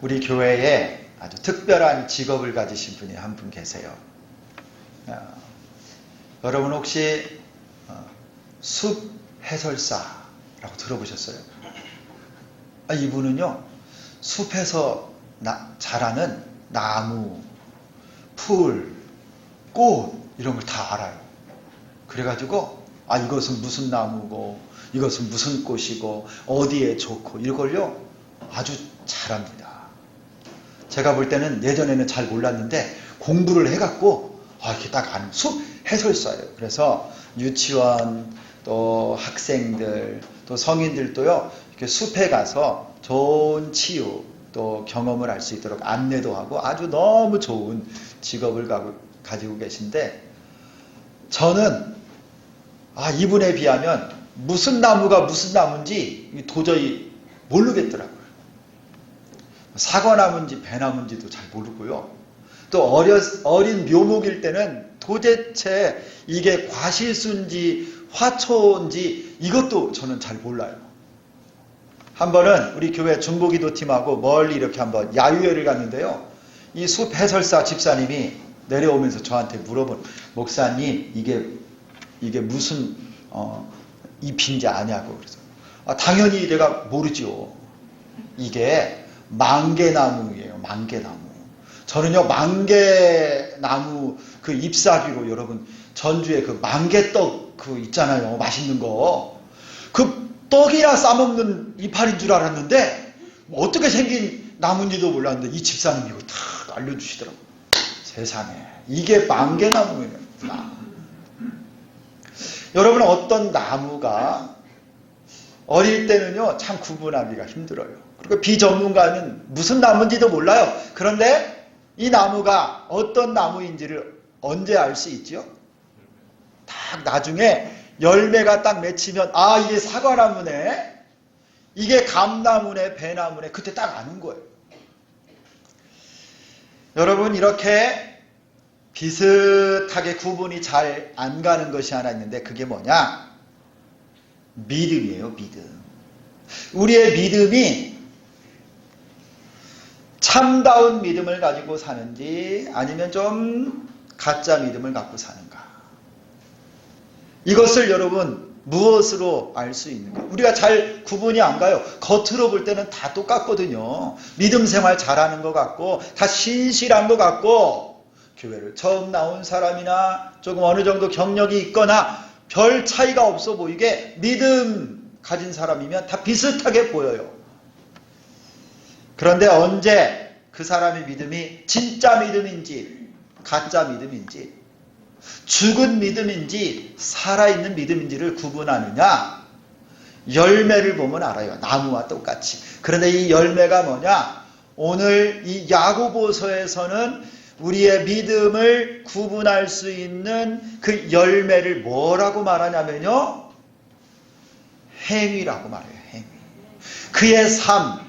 우리 교회에 아주 특별한 직업을 가지신 분이 한 분 계세요. 여러분 혹시 숲 해설사라고 들어보셨어요? 이분은요, 숲에서 자라는 나무, 풀, 꽃 이런 걸 다 알아요. 그래가지고 이것은 무슨 나무고 이것은 무슨 꽃이고 어디에 좋고 이걸요 아주 잘합니다. 제가 볼 때는 예전에는 잘 몰랐는데 공부를 해갖고 이렇게 딱 아는 숲 해설사예요. 그래서 유치원 또 학생들 또 성인들도요 이렇게 숲에 가서 좋은 치유 또 경험을 할 수 있도록 안내도 하고 아주 너무 좋은 직업을 가지고 계신데, 저는 이분에 비하면 무슨 나무가 무슨 나무인지 도저히 모르겠더라고요. 사과나무인지 배나무인지도 잘 모르고요. 또 어린 묘목일 때는 도대체 이게 과실수인지 화초인지 이것도 저는 잘 몰라요. 한 번은 우리 교회 중보기도팀하고 멀리 이렇게 한번 야유회를 갔는데요. 이 숲 해설사 집사님이 내려오면서 저한테 물어본, 목사님 이게 무슨 잎인지 아냐고. 그래서 당연히 내가 모르죠. 이게 망개나무예요. 망개나무. 저는요 망개나무 그 잎사귀로 여러분 전주에 그 망개떡 그 있잖아요. 맛있는 거. 그 떡이나 싸먹는 이파리인 줄 알았는데 어떻게 생긴 나무인지도 몰랐는데 이 집사님이 이거 다 알려주시더라고요. 세상에 이게 망개나무예요. 여러분 어떤 나무가 어릴 때는요 참 구분하기가 힘들어요. 그리고 비전문가는 무슨 나무인지도 몰라요. 그런데 이 나무가 어떤 나무인지를 언제 알 수 있죠? 딱 나중에 열매가 딱 맺히면 이게 사과나무네, 이게 감나무네, 배나무네, 그때 딱 아는 거예요. 여러분 이렇게 비슷하게 구분이 잘 안 가는 것이 하나 있는데 그게 뭐냐? 믿음이에요. 믿음. 우리의 믿음이 참다운 믿음을 가지고 사는지 아니면 좀 가짜 믿음을 갖고 사는가, 이것을 여러분 무엇으로 알 수 있는가? 우리가 잘 구분이 안 가요. 겉으로 볼 때는 다 똑같거든요. 믿음 생활 잘하는 것 같고 다 신실한 것 같고 교회를 처음 나온 사람이나 조금 어느 정도 경력이 있거나 별 차이가 없어 보이게 믿음 가진 사람이면 다 비슷하게 보여요. 그런데 언제 그 사람의 믿음이 진짜 믿음인지 가짜 믿음인지 죽은 믿음인지 살아있는 믿음인지를 구분하느냐? 열매를 보면 알아요. 나무와 똑같이. 그런데 이 열매가 뭐냐? 오늘 이 야고보서에서는 우리의 믿음을 구분할 수 있는 그 열매를 뭐라고 말하냐면요, 행위라고 말해요. 행위. 그의 삶,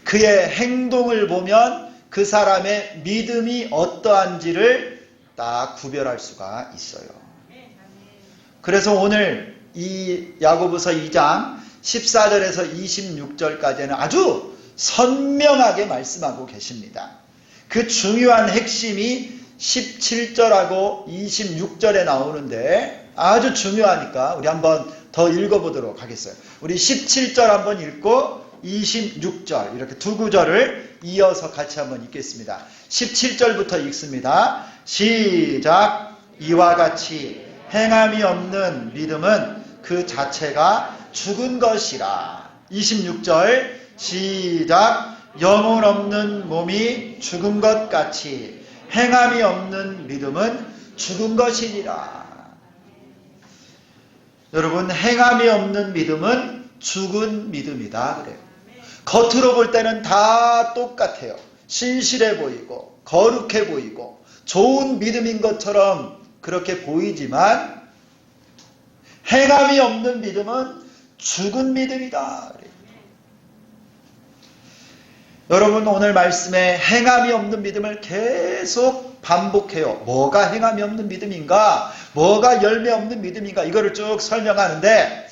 그의 행동을 보면 그 사람의 믿음이 어떠한지를 딱 구별할 수가 있어요. 그래서 오늘 이 야고보서 2장 14절에서 26절까지는 아주 선명하게 말씀하고 계십니다. 그 중요한 핵심이 17절하고 26절에 나오는데 아주 중요하니까 우리 한번 더 읽어보도록 하겠어요. 우리 17절 한번 읽고 26절 이렇게 두 구절을 이어서 같이 한번 읽겠습니다. 17절부터 읽습니다. 시작. 이와 같이 행함이 없는 믿음은 그 자체가 죽은 것이라. 26절 시작. 영혼 없는 몸이 죽은 것 같이 행함이 없는 믿음은 죽은 것이니라. 여러분 행함이 없는 믿음은 죽은 믿음이다 그래요. 겉으로 볼 때는 다 똑같아요. 신실해 보이고 거룩해 보이고 좋은 믿음인 것처럼 그렇게 보이지만 행함이 없는 믿음은 죽은 믿음이다. 여러분 오늘 말씀에 행함이 없는 믿음을 계속 반복해요. 뭐가 행함이 없는 믿음인가? 뭐가 열매 없는 믿음인가? 이거를 쭉 설명하는데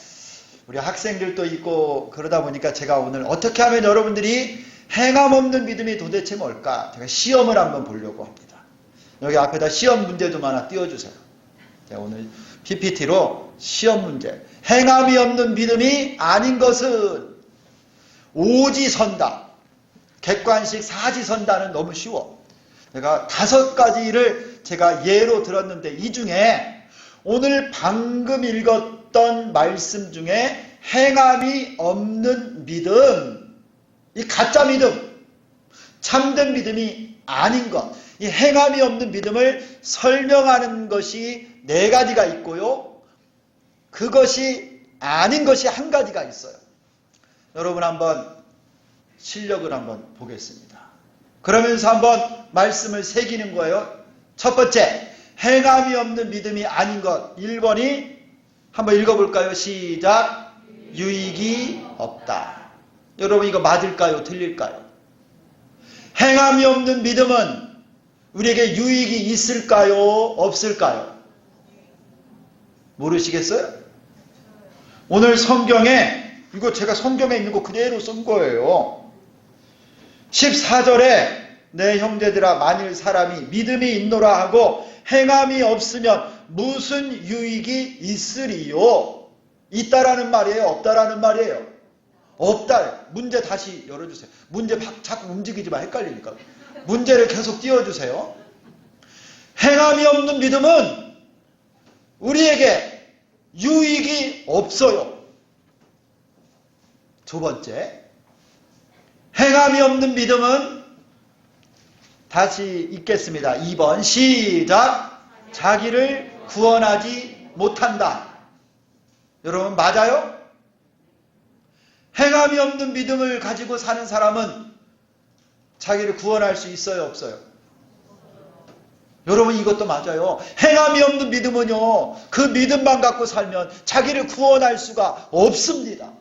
우리 학생들도 있고 그러다 보니까 제가 오늘 어떻게 하면 여러분들이 행함 없는 믿음이 도대체 뭘까? 제가 시험을 한번 보려고 합니다. 여기 앞에다 시험 문제 좀 하나 띄워주세요. 제가 오늘 PPT로 시험 문제. 행함이 없는 믿음이 아닌 것은 오지선다. 객관식 사지선다는 너무 쉬워. 제가 5가지를 제가 예로 들었는데 이 중에 오늘 방금 읽었던 말씀 중에 행함이 없는 믿음, 이 가짜 믿음, 참된 믿음이 아닌 것, 이 행함이 없는 믿음을 설명하는 것이 4가지가 있고요. 그것이 아닌 것이 1가지가 있어요. 여러분 한번 실력을 한번 보겠습니다. 그러면서 한번 말씀을 새기는 거예요. 첫 번째, 행함이 없는 믿음이 아닌 것. 1번이 한번 읽어볼까요? 시작. 유익이 없다. 여러분 이거 맞을까요? 틀릴까요? 행함이 없는 믿음은 우리에게 유익이 있을까요? 없을까요? 모르시겠어요? 오늘 성경에, 이거 제가 성경에 있는 거 그대로 쓴 거예요. 14절에 내 형제들아 만일 사람이 믿음이 있노라 하고 행함이 없으면 무슨 유익이 있으리요? 있다라는 말이에요? 없다라는 말이에요? 없다. 문제 다시 열어주세요. 문제 자꾸 움직이지만 헷갈리니까. 문제를 계속 띄워주세요. 행함이 없는 믿음은 우리에게 유익이 없어요. 두 번째, 행함이 없는 믿음은 다시 읽겠습니다. 2번 시작. 자기를 구원하지 못한다. 여러분 맞아요? 행함이 없는 믿음을 가지고 사는 사람은 자기를 구원할 수 있어요? 없어요? 여러분 이것도 맞아요. 행함이 없는 믿음은요, 그 믿음만 갖고 살면 자기를 구원할 수가 없습니다.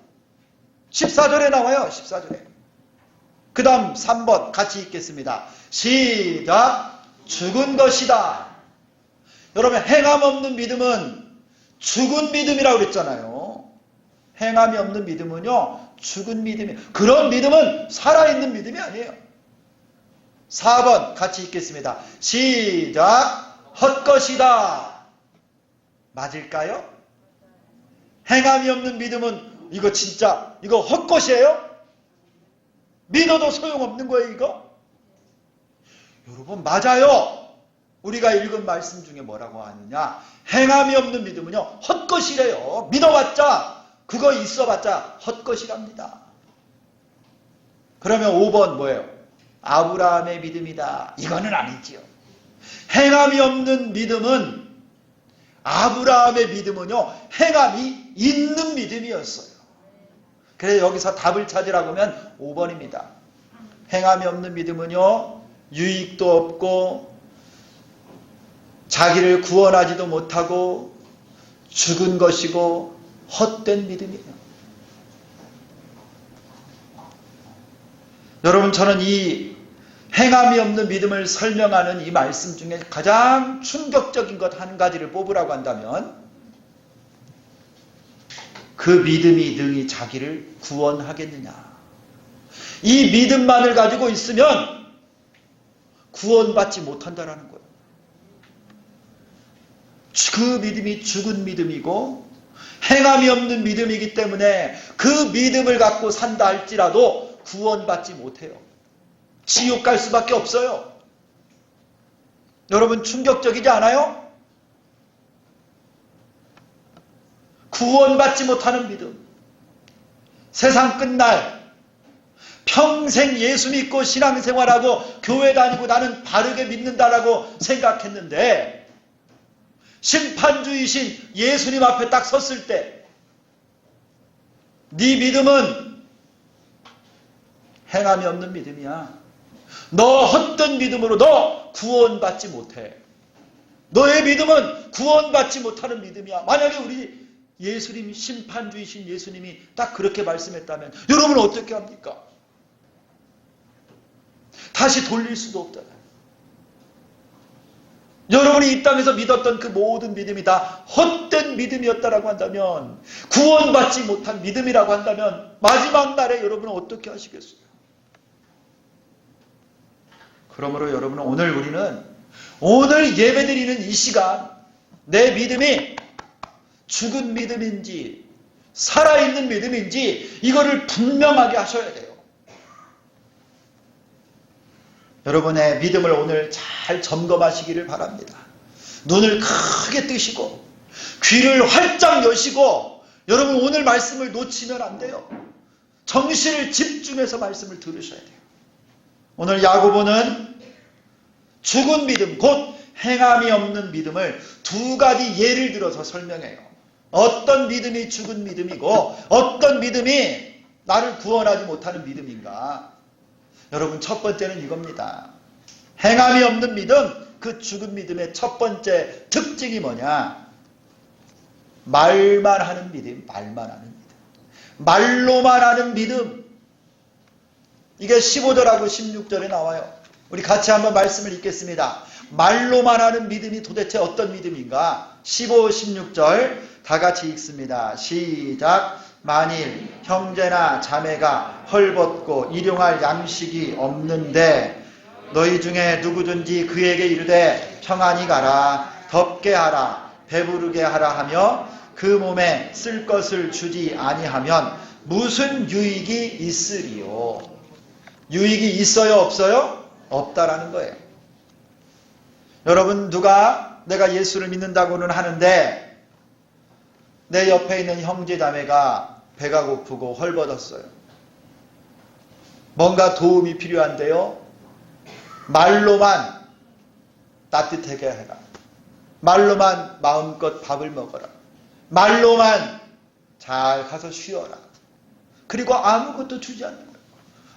14절에 나와요. 14절에. 그 다음 3번 같이 읽겠습니다. 시작. 죽은 것이다. 여러분 행함 없는 믿음은 죽은 믿음이라고 그랬잖아요. 행함이 없는 믿음은요 죽은 믿음이에요. 그런 믿음은 살아있는 믿음이 아니에요. 4번 같이 읽겠습니다. 시작. 헛것이다. 맞을까요? 행함이 없는 믿음은 이거 진짜 이거 헛것이에요? 믿어도 소용없는 거예요 이거? 여러분 맞아요. 우리가 읽은 말씀 중에 뭐라고 하느냐, 행함이 없는 믿음은요 헛것이래요. 믿어봤자 그거 있어봤자 헛것이랍니다. 그러면 5번 뭐예요? 아브라함의 믿음이다. 이거는 아니지요. 행함이 없는 믿음은, 아브라함의 믿음은요 행함이 있는 믿음이었어요. 그래서 여기서 답을 찾으라고 하면 5번입니다. 행함이 없는 믿음은요 유익도 없고 자기를 구원하지도 못하고 죽은 것이고 헛된 믿음이에요. 여러분 저는 이 행함이 없는 믿음을 설명하는 이 말씀 중에 가장 충격적인 것 1가지를 뽑으라고 한다면 그 믿음이 능히 자기를 구원하겠느냐. 이 믿음만을 가지고 있으면 구원받지 못한다라는 거예요. 그 믿음이 죽은 믿음이고 행함이 없는 믿음이기 때문에 그 믿음을 갖고 산다 할지라도 구원받지 못해요. 지옥 갈 수밖에 없어요. 여러분 충격적이지 않아요? 구원받지 못하는 믿음. 세상 끝날 평생 예수 믿고 신앙생활하고 교회 다니고 나는 바르게 믿는다라고 생각했는데 심판주이신 예수님 앞에 딱 섰을 때 네 믿음은 행함이 없는 믿음이야. 너 헛된 믿음으로 너 구원받지 못해. 너의 믿음은 구원받지 못하는 믿음이야. 만약에 우리 예수님, 심판주이신 예수님이 딱 그렇게 말씀했다면 여러분은 어떻게 합니까? 다시 돌릴 수도 없잖아요. 여러분이 이 땅에서 믿었던 그 모든 믿음이 다 헛된 믿음이었다라고 한다면, 구원받지 못한 믿음이라고 한다면 마지막 날에 여러분은 어떻게 하시겠어요? 그러므로 여러분, 오늘 예배드리는 이 시간, 내 믿음이 죽은 믿음인지 살아있는 믿음인지 이거를 분명하게 하셔야 돼요. 여러분의 믿음을 오늘 잘 점검하시기를 바랍니다. 눈을 크게 뜨시고 귀를 활짝 여시고, 여러분 오늘 말씀을 놓치면 안 돼요. 정신을 집중해서 말씀을 들으셔야 돼요. 오늘 야고보는 죽은 믿음, 곧 행함이 없는 믿음을 두 가지 예를 들어서 설명해요. 어떤 믿음이 죽은 믿음이고 어떤 믿음이 나를 구원하지 못하는 믿음인가. 여러분, 첫 번째는 이겁니다. 행함이 없는 믿음, 그 죽은 믿음의 첫 번째 특징이 뭐냐? 말만 하는 믿음, 말만 하는 믿음. 말로만 하는 믿음. 이게 15절하고 16절에 나와요. 우리 같이 한번 말씀을 읽겠습니다. 말로만 하는 믿음이 도대체 어떤 믿음인가? 15, 16절 다 같이 읽습니다. 시작. 만일 형제나 자매가 헐벗고 일용할 양식이 없는데 너희 중에 누구든지 그에게 이르되 평안히 가라, 덥게 하라, 배부르게 하라 하며 그 몸에 쓸 것을 주지 아니하면 무슨 유익이 있으리요? 유익이 있어요, 없어요? 없다라는 거예요. 여러분, 누가 내가 예수를 믿는다고는 하는데 내 옆에 있는 형제자매가 배가 고프고 헐벗었어요. 뭔가 도움이 필요한데요. 말로만 따뜻하게 해라. 말로만 마음껏 밥을 먹어라. 말로만 잘 가서 쉬어라. 그리고 아무것도 주지 않는 거예요.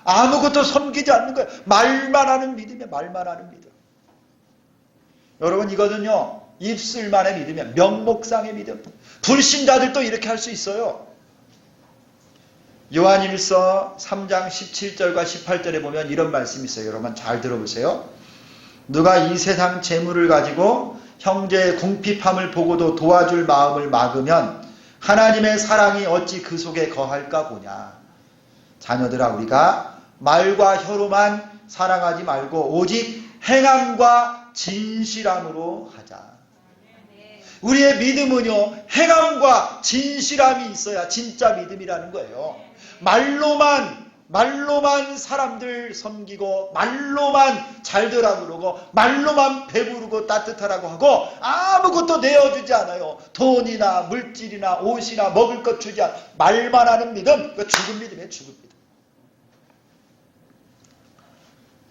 아무것도 섬기지 않는 거예요. 말만 하는 믿음이에요. 말만 하는 믿음. 여러분, 이거는요, 입술만의 믿음이야. 명목상의 믿음. 불신자들도 이렇게 할 수 있어요. 요한일서 3장 17절과 18절에 보면 이런 말씀이 있어요. 여러분 잘 들어보세요. 누가 이 세상 재물을 가지고 형제의 궁핍함을 보고도 도와줄 마음을 막으면 하나님의 사랑이 어찌 그 속에 거할까 보냐. 자녀들아, 우리가 말과 혀로만 사랑하지 말고 오직 행함과 진실함으로 하자. 우리의 믿음은요, 행함과 진실함이 있어야 진짜 믿음이라는 거예요. 말로만 사람들 섬기고 말로만 잘되라고 그러고 말로만 배부르고 따뜻하라고 하고 아무것도 내어주지 않아요. 돈이나 물질이나 옷이나 먹을 것 주지 않아. 말만 하는 믿음, 그 죽은 믿음이에요. 죽은 믿음.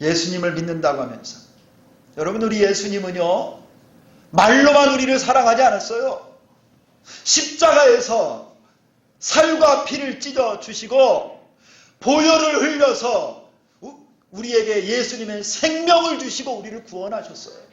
예수님을 믿는다고 하면서, 여러분, 우리 예수님은요, 말로만 우리를 사랑하지 않았어요. 십자가에서 살과 피를 찢어 주시고 보혈을 흘려서 우리에게 예수님의 생명을 주시고 우리를 구원하셨어요.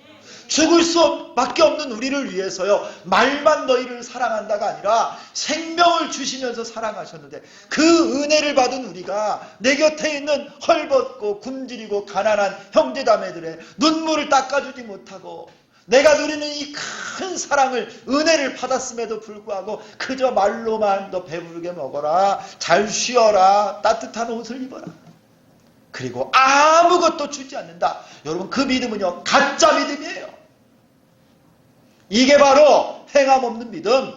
죽을 수밖에 없는 우리를 위해서요, 말만 너희를 사랑한다가 아니라 생명을 주시면서 사랑하셨는데, 그 은혜를 받은 우리가 내 곁에 있는 헐벗고 굶주리고 가난한 형제자매들의 눈물을 닦아주지 못하고 내가 누리는 이 큰 사랑을, 은혜를 받았음에도 불구하고 그저 말로만 너 배부르게 먹어라, 잘 쉬어라, 따뜻한 옷을 입어라, 그리고 아무것도 주지 않는다. 여러분, 그 믿음은요, 가짜 믿음이에요. 이게 바로 행함 없는 믿음.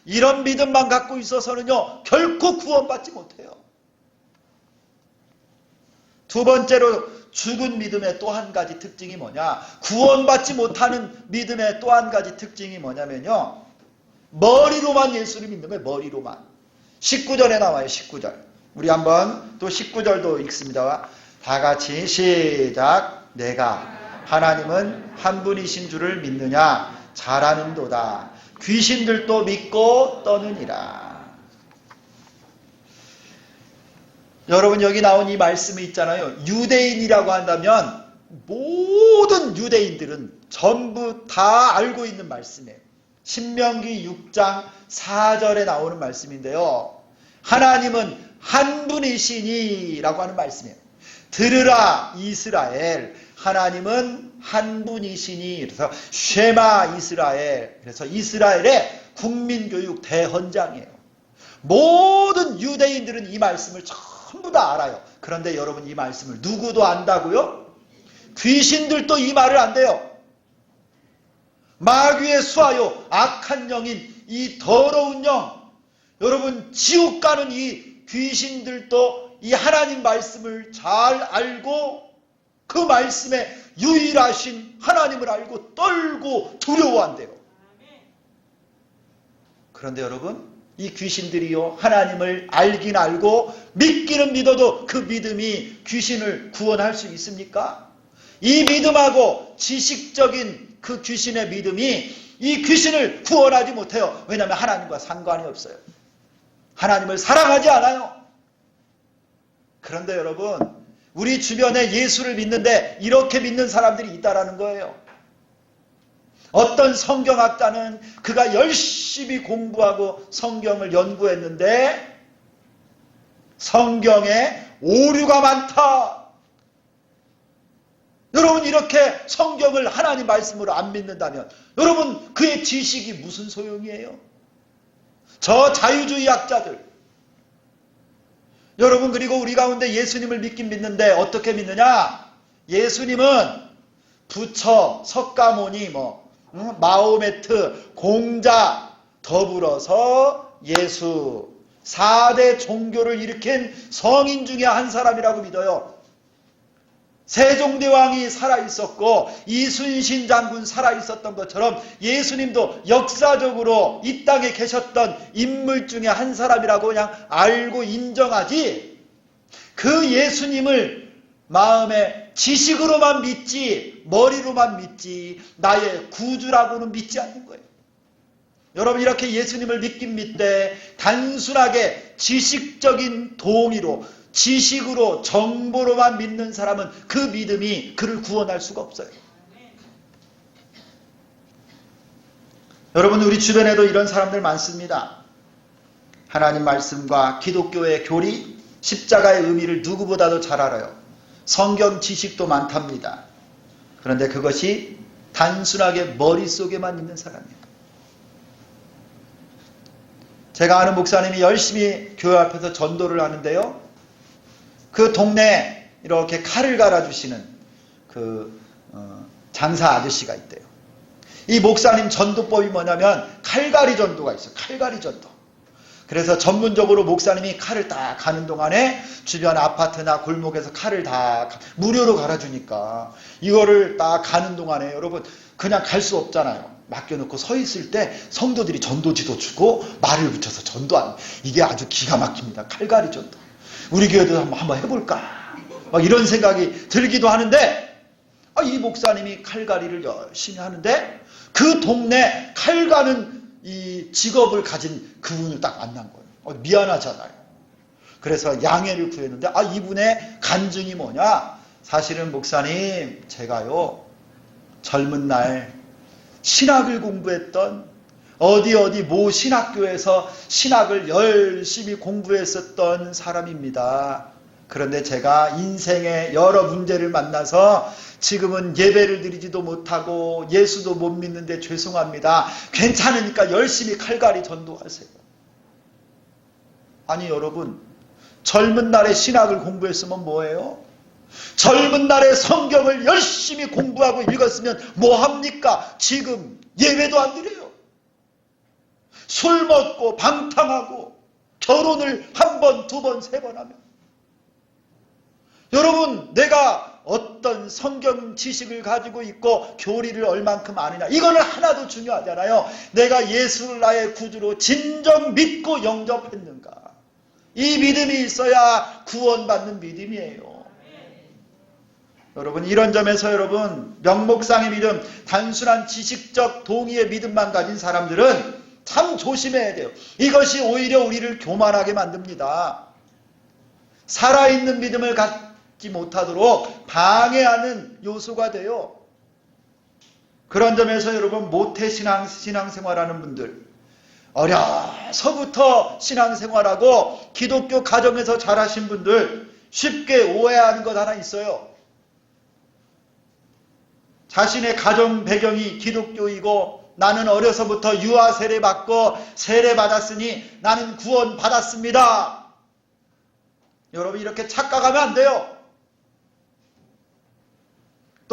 이런 믿음만 갖고 있어서는요, 결코 구원받지 못해요. 두 번째로 죽은 믿음의 또 한 가지 특징이 뭐냐? 구원받지 못하는 믿음의 또 한 가지 특징이 뭐냐면요, 머리로만 예수를 믿는 거예요. 머리로만. 19절에 나와요. 19절. 우리 한번 또 19절도 읽습니다. 다 같이 시작. 내가 하나님은 한 분이신 줄을 믿느냐? 잘하는도다. 귀신들도 믿고 떠느니라. 여러분, 여기 나온 이 말씀이 있잖아요. 유대인이라고 한다면 모든 유대인들은 전부 다 알고 있는 말씀이에요. 신명기 6장 4절에 나오는 말씀인데요. 하나님은 한 분이시니 라고 하는 말씀이에요. 들으라 이스라엘, 하나님은 한 분이시니. 그래서 쉐마 이스라엘, 그래서 이스라엘의 국민교육 대헌장이에요. 모든 유대인들은 이 말씀을 전부 다 알아요. 그런데 여러분, 이 말씀을 누구도 안다고요? 귀신들도 이 말을 안 돼요. 마귀의 수하요 악한 영인 이 더러운 영, 여러분 지옥 가는 이 귀신들도 이 하나님 말씀을 잘 알고 그 말씀에 유일하신 하나님을 알고 떨고 두려워한대요. 그런데 여러분, 이 귀신들이요 하나님을 알긴 알고 믿기는 믿어도 그 믿음이 귀신을 구원할 수 있습니까? 이 믿음하고 지식적인 그 귀신의 믿음이 이 귀신을 구원하지 못해요. 왜냐하면 하나님과 상관이 없어요. 하나님을 사랑하지 않아요. 그런데 여러분, 우리 주변에 예수를 믿는데 이렇게 믿는 사람들이 있다라는 거예요. 어떤 성경학자는 그가 열심히 공부하고 성경을 연구했는데 성경에 오류가 많다. 여러분, 이렇게 성경을 하나님 말씀으로 안 믿는다면 여러분, 그의 지식이 무슨 소용이에요? 저 자유주의 학자들, 여러분, 그리고 우리 가운데 예수님을 믿긴 믿는데 어떻게 믿느냐? 예수님은 부처, 석가모니, 마호메트, 공자 더불어서 예수 4대 종교를 일으킨 성인 중에 한 사람이라고 믿어요. 세종대왕이 살아있었고 이순신 장군 살아있었던 것처럼 예수님도 역사적으로 이 땅에 계셨던 인물 중에 한 사람이라고 그냥 알고 인정하지, 그 예수님을 마음에 지식으로만 믿지 머리로만 믿지 나의 구주라고는 믿지 않는 거예요. 여러분, 이렇게 예수님을 믿긴 믿되 단순하게 지식적인 동의로 지식으로 정보로만 믿는 사람은 그 믿음이 그를 구원할 수가 없어요. 여러분, 우리 주변에도 이런 사람들 많습니다. 하나님 말씀과 기독교의 교리, 십자가의 의미를 누구보다도 잘 알아요. 성경 지식도 많답니다. 그런데 그것이 단순하게 머릿속에만 있는 사람이에요. 제가 아는 목사님이 열심히 교회 앞에서 전도를 하는데요, 그 동네에 이렇게 칼을 갈아주시는 그 장사 아저씨가 있대요. 이 목사님 전도법이 뭐냐면 칼갈이 전도가 있어요. 칼갈이 전도. 그래서 전문적으로 목사님이 칼을 딱 가는 동안에 주변 아파트나 골목에서 칼을 다 무료로 갈아주니까 이거를 딱 가는 동안에 여러분 그냥 갈 수 없잖아요. 맡겨놓고 서 있을 때 성도들이 전도지도 주고 말을 붙여서 전도하는, 이게 아주 기가 막힙니다. 칼갈이 전도. 우리 교회도 한번 해볼까? 막 이런 생각이 들기도 하는데, 이 목사님이 칼갈이를 열심히 하는데 그 동네 칼 가는 이 직업을 가진 그분을 딱 만난 거예요. 미안하잖아요. 그래서 양해를 구했는데, 이분의 간증이 뭐냐? 사실은 목사님, 제가요 젊은 날 신학을 공부했던 어디 모 신학교에서 신학을 열심히 공부했었던 사람입니다. 그런데 제가 인생의 여러 문제를 만나서 지금은 예배를 드리지도 못하고 예수도 못 믿는데 죄송합니다. 괜찮으니까 열심히 칼갈이 전도하세요. 아니 여러분, 젊은 날에 신학을 공부했으면 뭐예요? 젊은 날에 성경을 열심히 공부하고 읽었으면 뭐합니까? 지금 예배도 안 드려요. 술 먹고 방탕하고 결혼을 한 번, 두 번, 세 번 하면, 여러분, 내가 어떤 성경 지식을 가지고 있고 교리를 얼만큼 아느냐, 이거는 하나도 중요하잖아요. 내가 예수를 나의 구주로 진정 믿고 영접했는가, 이 믿음이 있어야 구원받는 믿음이에요. 여러분, 이런 점에서 여러분, 명목상의 믿음, 단순한 지식적 동의의 믿음만 가진 사람들은 참 조심해야 돼요. 이것이 오히려 우리를 교만하게 만듭니다. 살아있는 믿음을 갖지 못하도록 방해하는 요소가 돼요. 그런 점에서 여러분, 모태신앙생활하는 분들, 어려서부터 신앙생활하고 기독교 가정에서 자라신 분들 쉽게 오해하는 것 하나 있어요. 자신의 가정 배경이 기독교이고 나는 어려서부터 유아 세례 받고 세례 받았으니 나는 구원 받았습니다. 여러분, 이렇게 착각하면 안 돼요.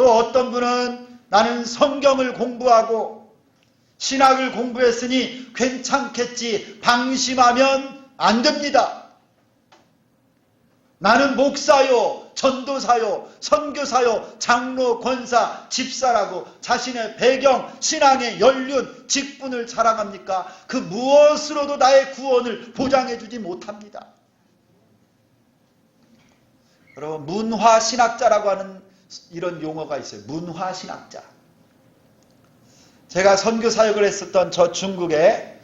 또 어떤 분은 나는 성경을 공부하고 신학을 공부했으니 괜찮겠지 방심하면 안 됩니다. 나는 목사요, 전도사요, 선교사요, 장로, 권사, 집사라고 자신의 배경, 신앙의 연륜, 직분을 자랑합니까? 그 무엇으로도 나의 구원을 보장해 주지 못합니다. 여러분, 문화신학자라고 하는 이런 용어가 있어요. 문화신학자. 제가 선교사역을 했었던 저 중국의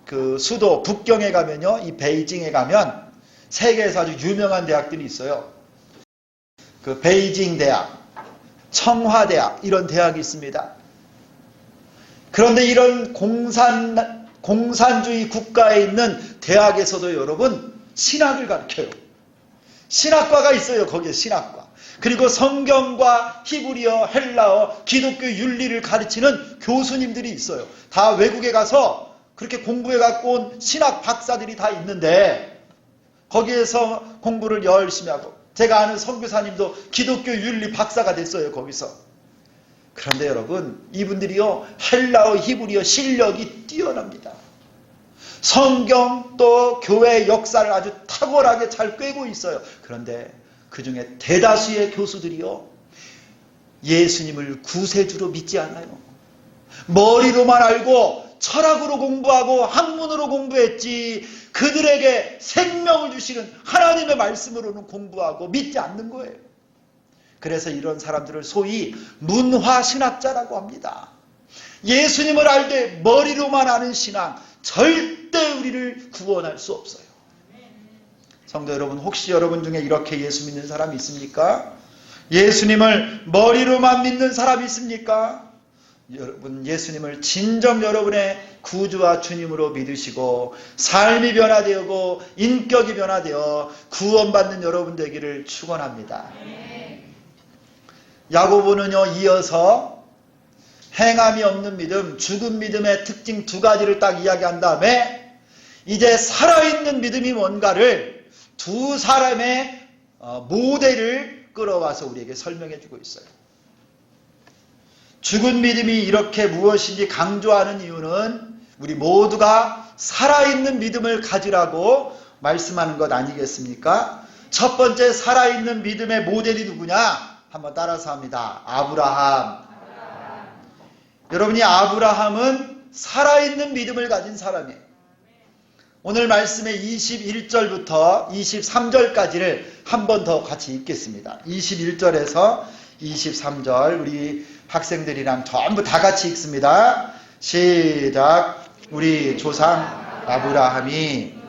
그 수도 북경에 가면요, 이 베이징에 가면 세계에서 아주 유명한 대학들이 있어요. 그 베이징 대학, 청화대학 이런 대학이 있습니다. 그런데 이런 공산주의 국가에 있는 대학에서도 여러분 신학을 가르쳐요. 신학과가 있어요. 거기에 신학과. 그리고 성경과 히브리어, 헬라어, 기독교 윤리를 가르치는 교수님들이 있어요. 다 외국에 가서 그렇게 공부해 갖고 온 신학 박사들이 다 있는데 거기에서 공부를 열심히 하고, 제가 아는 선교사님도 기독교 윤리 박사가 됐어요. 거기서. 그런데 여러분, 이분들이요 헬라어, 히브리어 실력이 뛰어납니다. 성경 또 교회 역사를 아주 탁월하게 잘 꿰고 있어요. 그런데 그 중에 대다수의 교수들이요 예수님을 구세주로 믿지 않아요. 머리로만 알고 철학으로 공부하고 학문으로 공부했지 그들에게 생명을 주시는 하나님의 말씀으로는 공부하고 믿지 않는 거예요. 그래서 이런 사람들을 소위 문화신학자라고 합니다. 예수님을 알되 머리로만 아는 신앙, 절대 우리를 구원할 수 없어요. 성도 여러분, 혹시 여러분 중에 이렇게 예수 믿는 사람이 있습니까? 예수님을 머리로만 믿는 사람이 있습니까? 여러분, 예수님을 진정 여러분의 구주와 주님으로 믿으시고 삶이 변화되고 인격이 변화되어 구원받는 여러분 되기를 축원합니다. 야고보는요 이어서 행함이 없는 믿음, 죽은 믿음의 특징 두 가지를 딱 이야기한 다음에 이제 살아있는 믿음이 뭔가를 두 사람의 모델을 끌어와서 우리에게 설명해 주고 있어요. 죽은 믿음이 이렇게 무엇인지 강조하는 이유는 우리 모두가 살아있는 믿음을 가지라고 말씀하는 것 아니겠습니까? 첫 번째 살아있는 믿음의 모델이 누구냐? 한번 따라서 합니다. 아브라함. 여러분이 아브라함은 살아있는 믿음을 가진 사람이에요. 오늘 말씀의 21절부터 23절까지를 한 번 더 같이 읽겠습니다. 21절에서 23절 우리 학생들이랑 전부 다 같이 읽습니다. 시작. 우리 조상 아브라함이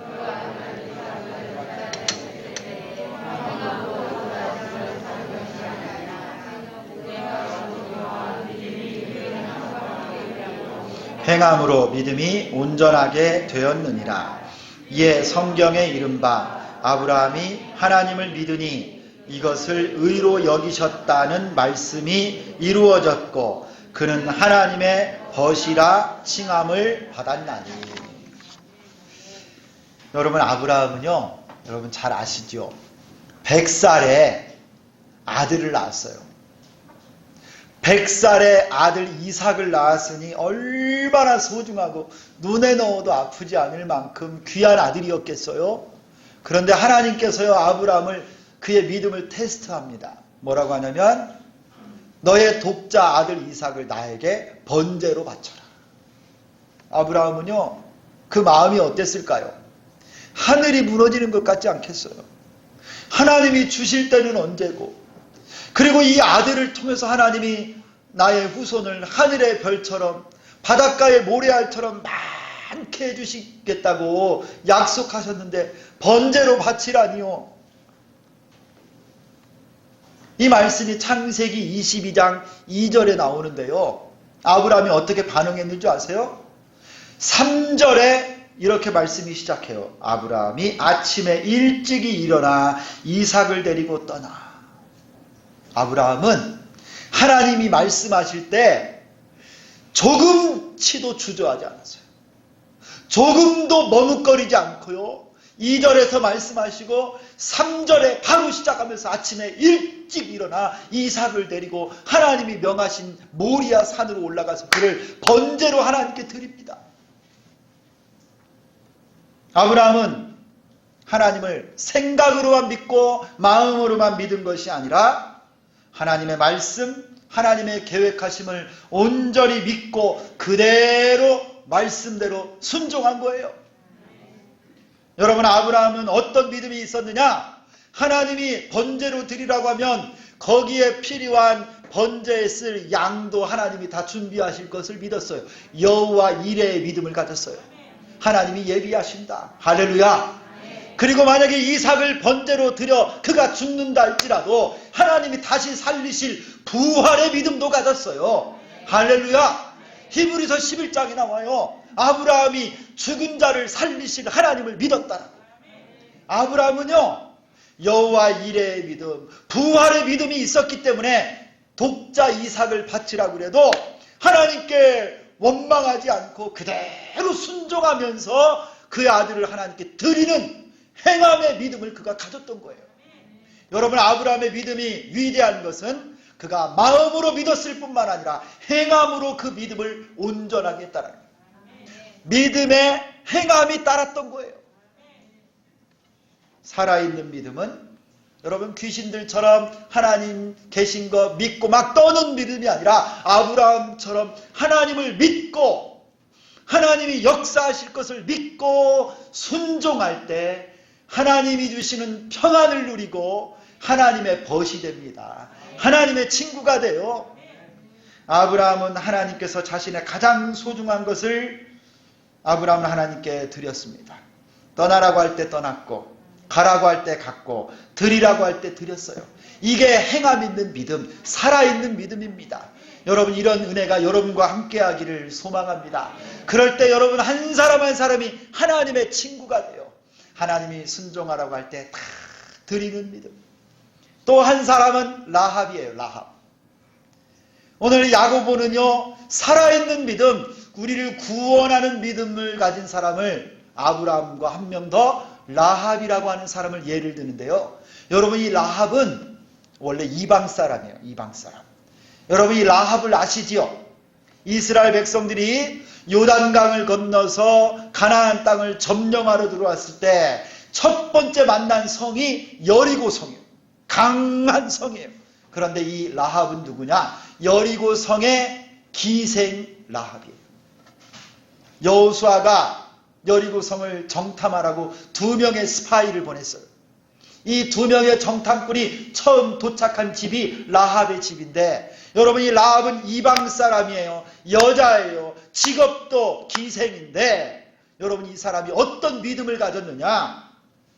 행함으로 믿음이 온전하게 되었느니라. 이에 성경에 이른바 아브라함이 하나님을 믿으니 이것을 의로 여기셨다는 말씀이 이루어졌고 그는 하나님의 벗이라 칭함을 받았나니. 여러분, 아브라함은요 여러분 잘 아시죠? 100살에 아들을 낳았어요. 100살에 아들 이삭을 낳았으니 얼마나 소중하고 눈에 넣어도 아프지 않을 만큼 귀한 아들이었겠어요. 그런데 하나님께서요 아브라함을 그의 믿음을 테스트합니다. 뭐라고 하냐면 너의 독자 아들 이삭을 나에게 번제로 바쳐라. 아브라함은요 그 마음이 어땠을까요? 하늘이 무너지는 것 같지 않겠어요? 하나님이 주실 때는 언제고, 그리고 이 아들을 통해서 하나님이 나의 후손을 하늘의 별처럼 바닷가의 모래알처럼 많게 해주시겠다고 약속하셨는데 번제로 바치라니요. 이 말씀이 창세기 22장 2절에 나오는데요. 아브라함이 어떻게 반응했는지 아세요? 3절에 이렇게 말씀이 시작해요. 아브라함이 아침에 일찍이 일어나 이삭을 데리고 떠나. 아브라함은 하나님이 말씀하실 때 조금치도 주저하지 않았어요. 조금도 머뭇거리지 않고요. 2절에서 말씀하시고 3절에 바로 시작하면서 아침에 일찍 일어나 이삭을 데리고 하나님이 명하신 모리아 산으로 올라가서 그를 번제로 하나님께 드립니다. 아브라함은 하나님을 생각으로만 믿고 마음으로만 믿은 것이 아니라 하나님의 말씀, 하나님의 계획하심을 온전히 믿고 그대로 말씀대로 순종한 거예요. 여러분, 아브라함은 어떤 믿음이 있었느냐? 하나님이 번제로 드리라고 하면 거기에 필요한 번제에 쓸 양도 하나님이 다 준비하실 것을 믿었어요. 여호와 이레의 믿음을 가졌어요. 하나님이 예비하신다. 할렐루야. 그리고 만약에 이삭을 번제로 드려 그가 죽는다 할지라도 하나님이 다시 살리실 부활의 믿음도 가졌어요. 할렐루야. 히브리서 11장에 나와요. 아브라함이 죽은 자를 살리실 하나님을 믿었다. 아브라함은요, 여호와 이레의 믿음, 부활의 믿음이 있었기 때문에 독자 이삭을 바치라고 그래도 하나님께 원망하지 않고 그대로 순종하면서 그의 아들을 하나님께 드리는 행함의 믿음을 그가 가졌던 거예요. 여러분, 아브라함의 믿음이 위대한 것은 그가 마음으로 믿었을 뿐만 아니라 행함으로 그 믿음을 온전하게 했다는 거예요. 믿음의 행함이 따랐던 거예요. 살아있는 믿음은 여러분 귀신들처럼 하나님 계신 거 믿고 막 떠는 믿음이 아니라 아브라함처럼 하나님을 믿고 하나님이 역사하실 것을 믿고 순종할 때 하나님이 주시는 평안을 누리고 하나님의 벗이 됩니다. 하나님의 친구가 돼요. 아브라함은 하나님께서 자신의 가장 소중한 것을 아브라함은 하나님께 드렸습니다. 떠나라고 할 때 떠났고 가라고 할 때 갔고 드리라고 할 때 드렸어요. 이게 행함 있는 믿음, 살아있는 믿음입니다. 여러분, 이런 은혜가 여러분과 함께하기를 소망합니다. 그럴 때 여러분 한 사람 한 사람이 하나님의 친구가 돼요. 하나님이 순종하라고 할 때 다 드리는 믿음. 또 한 사람은 라합이에요. 라합. 오늘 야고보는요, 살아있는 믿음, 우리를 구원하는 믿음을 가진 사람을 아브라함과 한 명 더 라합이라고 하는 사람을 예를 드는데요. 여러분, 이 라합은 원래 이방 사람이에요. 이방 사람. 여러분, 이 라합을 아시지요? 이스라엘 백성들이 요단강을 건너서 가나안 땅을 점령하러 들어왔을 때 첫 번째 만난 성이 여리고 성이에요. 강한 성이에요. 그런데 이 라합은 누구냐? 여리고 성의 기생 라합이에요. 여호수아가 여리고 성을 정탐하라고 2명의 스파이를 보냈어요. 이 2명의 정탐꾼이 처음 도착한 집이 라합의 집인데, 여러분, 이 라합은 이방 사람이에요. 여자예요. 직업도 기생인데, 여러분, 이 사람이 어떤 믿음을 가졌느냐?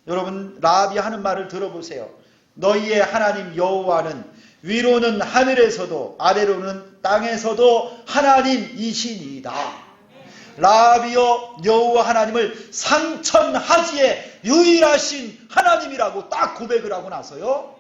여러분, 라합이 하는 말을 들어보세요. 너희의 하나님 여호와는 위로는 하늘에서도 아래로는 땅에서도 하나님이시니이다. 라합이여, 여호와 하나님을 상천하지에 유일하신 하나님이라고 딱 고백을 하고 나서요,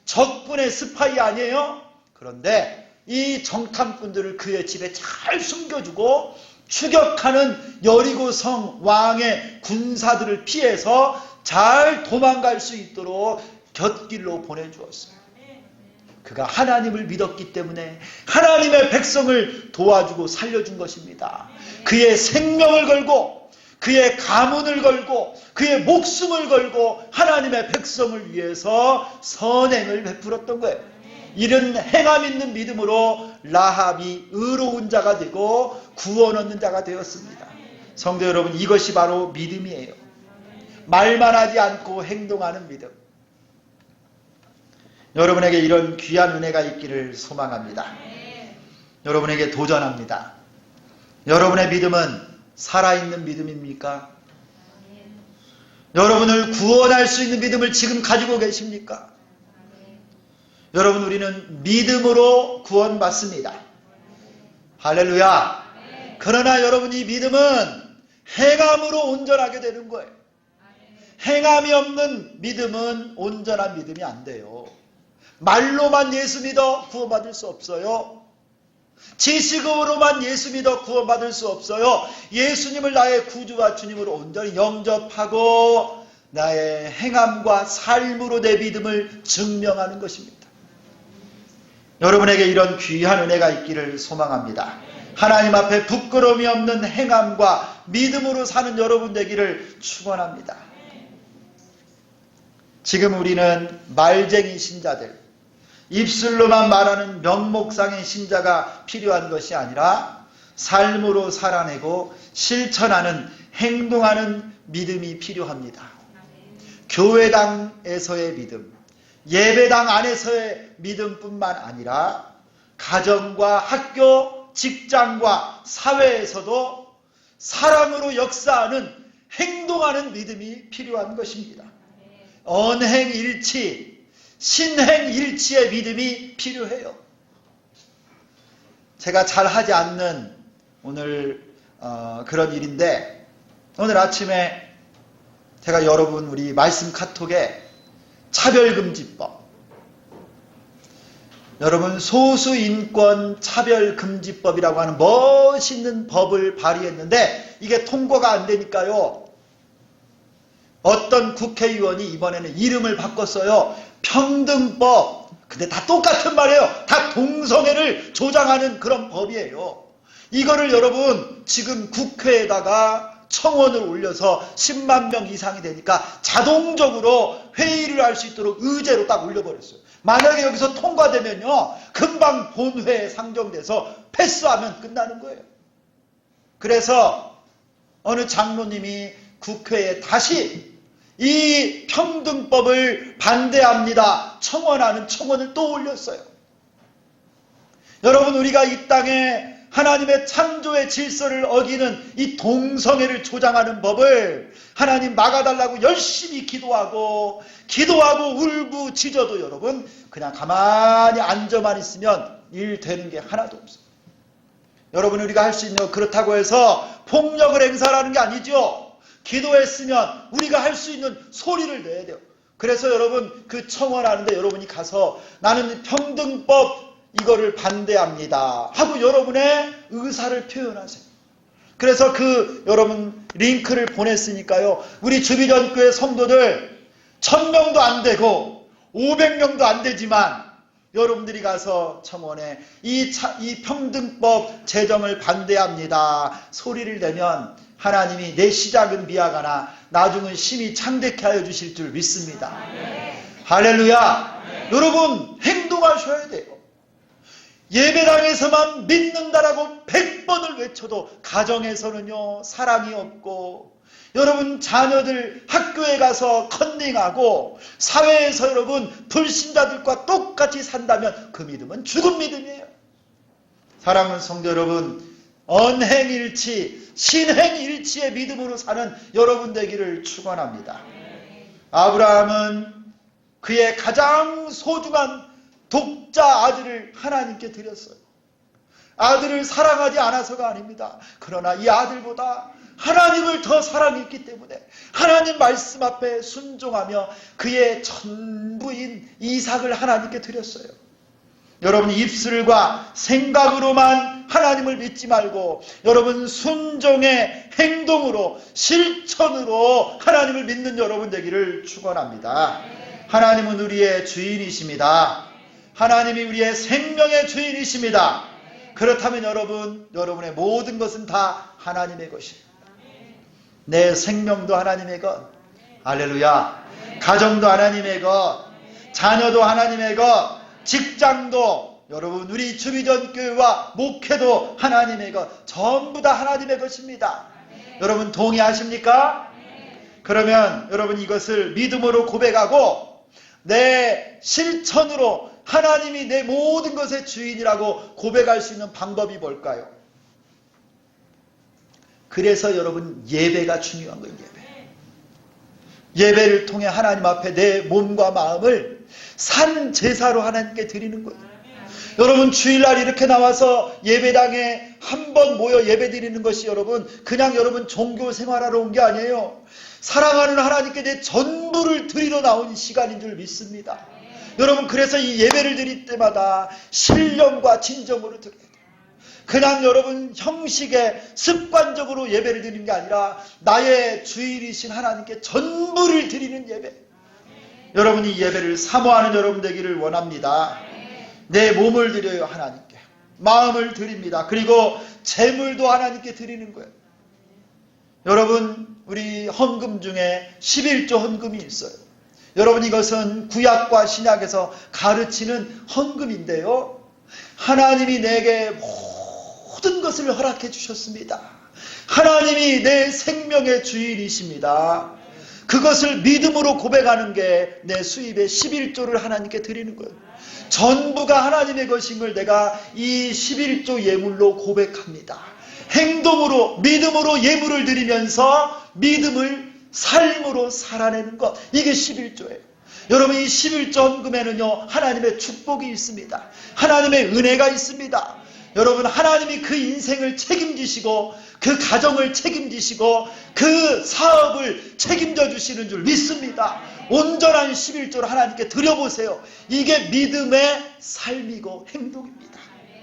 적군의 스파이 아니에요? 그런데 이 정탐꾼들을 그의 집에 잘 숨겨주고 추격하는 여리고성 왕의 군사들을 피해서 잘 도망갈 수 있도록 곁길로 보내주었어요. 그가 하나님을 믿었기 때문에 하나님의 백성을 도와주고 살려준 것입니다. 그의 생명을 걸고 그의 가문을 걸고 그의 목숨을 걸고 하나님의 백성을 위해서 선행을 베풀었던 거예요. 이런 행함 있는 믿음으로 라합이 의로운 자가 되고 구원 얻는 자가 되었습니다. 성도 여러분, 이것이 바로 믿음이에요. 말만 하지 않고 행동하는 믿음. 여러분에게 이런 귀한 은혜가 있기를 소망합니다. 여러분에게 도전합니다. 여러분의 믿음은 살아있는 믿음입니까? 여러분을 구원할 수 있는 믿음을 지금 가지고 계십니까? 여러분, 우리는 믿음으로 구원받습니다. 할렐루야. 그러나 여러분, 이 믿음은 행함으로 온전하게 되는 거예요. 행함이 없는 믿음은 온전한 믿음이 안 돼요. 말로만 예수 믿어 구원받을 수 없어요. 지식으로만 예수 믿어 구원받을 수 없어요. 예수님을 나의 구주와 주님으로 온전히 영접하고 나의 행함과 삶으로 내 믿음을 증명하는 것입니다. 여러분에게 이런 귀한 은혜가 있기를 소망합니다. 하나님 앞에 부끄러움이 없는 행함과 믿음으로 사는 여러분 되기를 축원합니다. 지금 우리는 말쟁이 신자들, 입술로만 말하는 명목상의 신자가 필요한 것이 아니라 삶으로 살아내고 실천하는, 행동하는 믿음이 필요합니다. 교회당에서의 믿음, 예배당 안에서의 믿음뿐만 아니라 가정과 학교, 직장과 사회에서도 사랑으로 역사하는, 행동하는 믿음이 필요한 것입니다. 언행일치, 신행일치의 믿음이 필요해요. 제가 잘하지 않는 오늘 그런 일인데, 오늘 아침에 제가 여러분 우리 말씀 카톡에 차별금지법, 여러분 소수인권 차별금지법이라고 하는 멋있는 법을 발의했는데 이게 통과가 안 되니까요, 어떤 국회의원이 이번에는 이름을 바꿨어요. 평등법. 근데 다 똑같은 말이에요. 다 동성애를 조장하는 그런 법이에요. 이거를 여러분 지금 국회에다가 청원을 올려서 10만 명 이상이 되니까 자동적으로 회의를 할 수 있도록 의제로 딱 올려버렸어요. 만약에 여기서 통과되면요, 금방 본회에 상정돼서 패스하면 끝나는 거예요. 그래서 어느 장로님이 국회에 다시 이 평등법을 반대합니다 청원하는 청원을 또 올렸어요. 여러분, 우리가 이 땅에 하나님의 창조의 질서를 어기는 이 동성애를 조장하는 법을 하나님 막아달라고 열심히 기도하고 울부짖어도 여러분 그냥 가만히 앉아만 있으면 일 되는 게 하나도 없어요. 여러분, 우리가 할 수 있는, 그렇다고 해서 폭력을 행사하는 게 아니죠. 기도했으면 우리가 할 수 있는 소리를 내야 돼요. 그래서 여러분 그 청원하는데 여러분이 가서 나는 평등법 이거를 반대합니다 하고 여러분의 의사를 표현하세요. 그래서 그 여러분 링크를 보냈으니까요, 우리 주비전교회 성도들 1000명도 안 되고 500명도 안 되지만 여러분들이 가서 청원에 이 평등법 제정을 반대합니다 소리를 내면 하나님이 내 시작은 미약하나 나중은 심히 창대케 하여 주실 줄 믿습니다. 할렐루야. 여러분 행동하셔야 돼요. 예배당에서만 믿는다라고 100번을 외쳐도 가정에서는요 사랑이 없고, 여러분 자녀들 학교에 가서 컨닝하고 사회에서 여러분 불신자들과 똑같이 산다면 그 믿음은 죽은 믿음이에요. 사랑하는 성도 여러분, 언행일치, 신행일치의 믿음으로 사는 여러분 되기를 축원합니다. 아브라함은 그의 가장 소중한 독자 아들을 하나님께 드렸어요. 아들을 사랑하지 않아서가 아닙니다. 그러나 이 아들보다 하나님을 더 사랑했기 때문에 하나님 말씀 앞에 순종하며 그의 전부인 이삭을 하나님께 드렸어요. 여러분 입술과 생각으로만 하나님을 믿지 말고 여러분 순종의 행동으로 실천으로 하나님을 믿는 여러분 되기를 축원합니다. 하나님은 우리의 주인이십니다. 하나님이 우리의 생명의 주인이십니다. 그렇다면 여러분의 모든 것은 다 하나님의 것이에요. 내 생명도 하나님의 것, 할렐루야. 가정도 하나님의 것, 자녀도 하나님의 것, 직장도, 여러분 우리 주비전교회와 목회도 하나님의 것, 전부 다 하나님의 것입니다. 여러분 동의하십니까? 그러면 여러분 이것을 믿음으로 고백하고 내 실천으로 하나님이 내 모든 것의 주인이라고 고백할 수 있는 방법이 뭘까요? 그래서 여러분 예배가 중요한 거예요. 예배를 통해 하나님 앞에 내 몸과 마음을 산 제사로 하나님께 드리는 거예요. 여러분 주일날 이렇게 나와서 예배당에 한 번 모여 예배 드리는 것이 여러분 그냥 여러분 종교 생활하러 온 게 아니에요. 사랑하는 하나님께 내 전부를 드리러 나온 시간인 줄 믿습니다. 여러분 그래서 이 예배를 드릴 때마다 신령과 진정으로 드려야 돼요. 그냥 여러분 형식에 습관적으로 예배를 드리는 게 아니라 나의 주일이신 하나님께 전부를 드리는 예배. 여러분이 예배를 사모하는 여러분 되기를 원합니다. 내 몸을 드려요, 하나님께. 마음을 드립니다. 그리고 재물도 하나님께 드리는 거예요. 여러분, 우리 헌금 중에 11조 헌금이 있어요. 여러분, 이것은 구약과 신약에서 가르치는 헌금인데요. 하나님이 내게 모든 것을 허락해 주셨습니다. 하나님이 내 생명의 주인이십니다. 그것을 믿음으로 고백하는 게 내 수입의 11조를 하나님께 드리는 거예요. 전부가 하나님의 것임을 내가 이 11조 예물로 고백합니다. 행동으로, 믿음으로 예물을 드리면서 믿음을 삶으로 살아내는 것, 이게 11조예요. 여러분, 이 11조 헌금에는요, 하나님의 축복이 있습니다. 하나님의 은혜가 있습니다. 여러분, 하나님이 그 인생을 책임지시고 그 가정을 책임지시고 그 사업을 책임져 주시는 줄 믿습니다. 온전한 11조를 하나님께 드려보세요. 이게 믿음의 삶이고 행동입니다.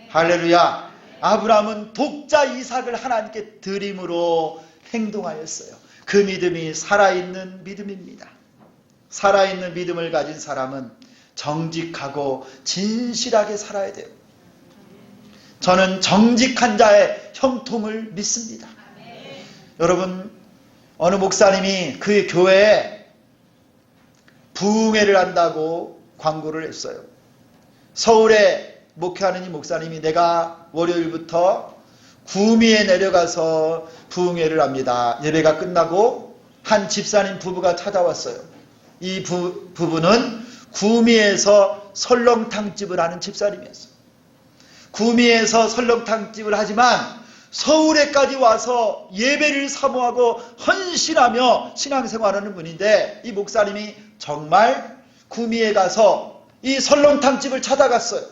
할렐루야. 아브라함은 독자 이삭을 하나님께 드림으로 행동하였어요. 그 믿음이 살아있는 믿음입니다. 살아있는 믿음을 가진 사람은 정직하고 진실하게 살아야 돼요. 저는 정직한 자의 형통을 믿습니다. 여러분, 어느 목사님이 그 교회에 부흥회를 한다고 광고를 했어요. 서울에 목회하는 이 목사님이 내가 월요일부터 구미에 내려가서 부흥회를 합니다. 예배가 끝나고 한 집사님 부부가 찾아왔어요. 이 부부는 구미에서 설렁탕집을 하는 집사님이었어요. 구미에서 설렁탕집을 하지만 서울에까지 와서 예배를 사모하고 헌신하며 신앙생활하는 분인데, 이 목사님이 정말 구미에 가서 이 설렁탕집을 찾아갔어요.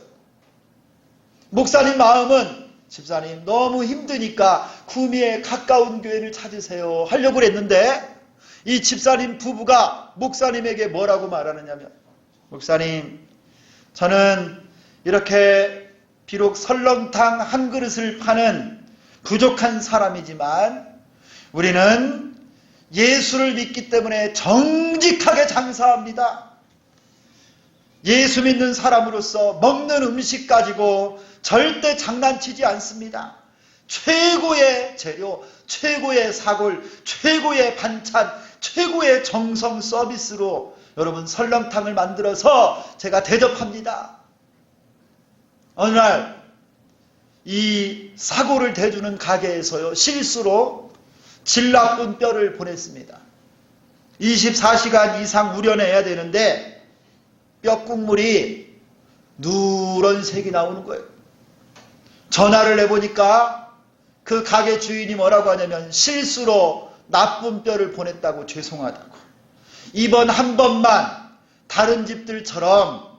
목사님 마음은 집사님 너무 힘드니까 구미에 가까운 교회를 찾으세요 하려고 그랬는데, 이 집사님 부부가 목사님에게 뭐라고 말하느냐면, 목사님, 저는 이렇게 비록 설렁탕 한 그릇을 파는 부족한 사람이지만 우리는 예수를 믿기 때문에 정직하게 장사합니다. 예수 믿는 사람으로서 먹는 음식 가지고 절대 장난치지 않습니다. 최고의 재료, 최고의 사골, 최고의 반찬, 최고의 정성 서비스로 여러분 설렁탕을 만들어서 제가 대접합니다. 어느 날 이 사골을 대주는 가게에서요, 실수로 질 나쁜 뼈를 보냈습니다. 24시간 이상 우려내야 되는데 뼈 국물이 누런색이 나오는 거예요. 전화를 해보니까 그 가게 주인이 뭐라고 하냐면, 실수로 나쁜 뼈를 보냈다고 죄송하다고. 이번 한 번만 다른 집들처럼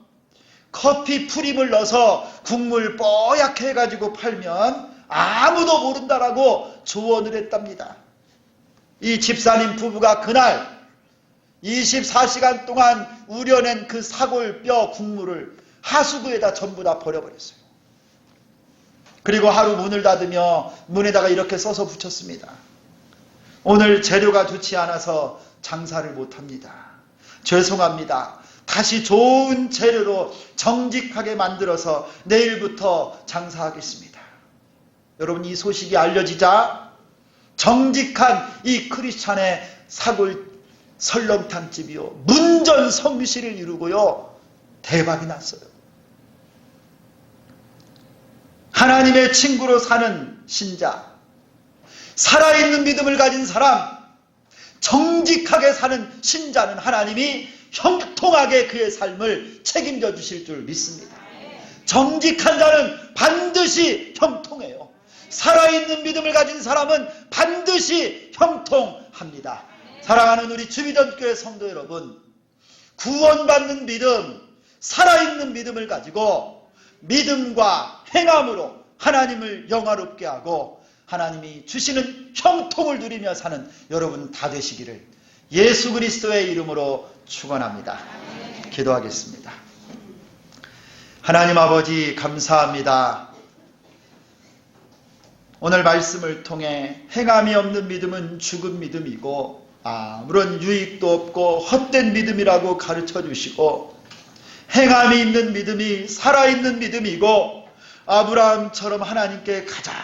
커피 프림을 넣어서 국물 뽀얗게 해가지고 팔면 아무도 모른다라고 조언을 했답니다. 이 집사님 부부가 그날 24시간 동안 우려낸 그 사골뼈 국물을 하수구에다 전부 다 버려버렸어요. 그리고 하루 문을 닫으며 문에다가 이렇게 써서 붙였습니다. 오늘 재료가 좋지 않아서 장사를 못합니다. 죄송합니다. 다시 좋은 재료로 정직하게 만들어서 내일부터 장사하겠습니다. 여러분, 이 소식이 알려지자 정직한 이 크리스찬의 사골 설렁탕집이요, 문전성시를 이루고요, 대박이 났어요. 하나님의 친구로 사는 신자, 살아있는 믿음을 가진 사람, 정직하게 사는 신자는 하나님이 형통하게 그의 삶을 책임져 주실 줄 믿습니다. 정직한 자는 반드시 형통해요. 살아있는 믿음을 가진 사람은 반드시 형통합니다. 사랑하는 우리 주비전교회 성도 여러분, 구원받는 믿음, 살아있는 믿음을 가지고 믿음과 행함으로 하나님을 영화롭게 하고 하나님이 주시는 형통을 누리며 사는 여러분 다 되시기를 예수 그리스도의 이름으로 축원합니다. 기도하겠습니다. 하나님 아버지, 감사합니다. 오늘 말씀을 통해 행함이 없는 믿음은 죽은 믿음이고 아무런 유익도 없고 헛된 믿음이라고 가르쳐 주시고, 행함이 있는 믿음이 살아있는 믿음이고, 아브라함처럼 하나님께 가장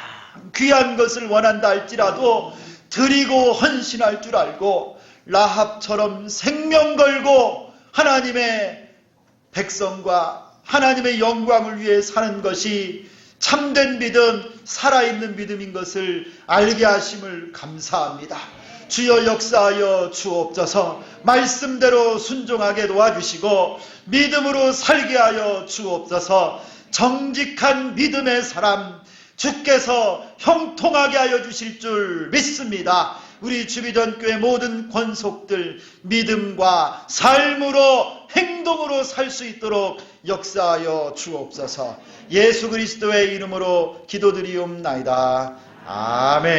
귀한 것을 원한다 할지라도 드리고 헌신할 줄 알고, 라합처럼 생명 걸고 하나님의 백성과 하나님의 영광을 위해 사는 것이 참된 믿음, 살아있는 믿음인 것을 알게 하심을 감사합니다. 주여 역사하여 주옵소서. 말씀대로 순종하게 도와주시고 믿음으로 살게 하여 주옵소서. 정직한 믿음의 사람 주께서 형통하게 하여 주실 줄 믿습니다. 우리 주비전교회 모든 권속들 믿음과 삶으로 행동으로 살 수 있도록 역사하여 주옵소서. 예수 그리스도의 이름으로 기도드리옵나이다. 아멘.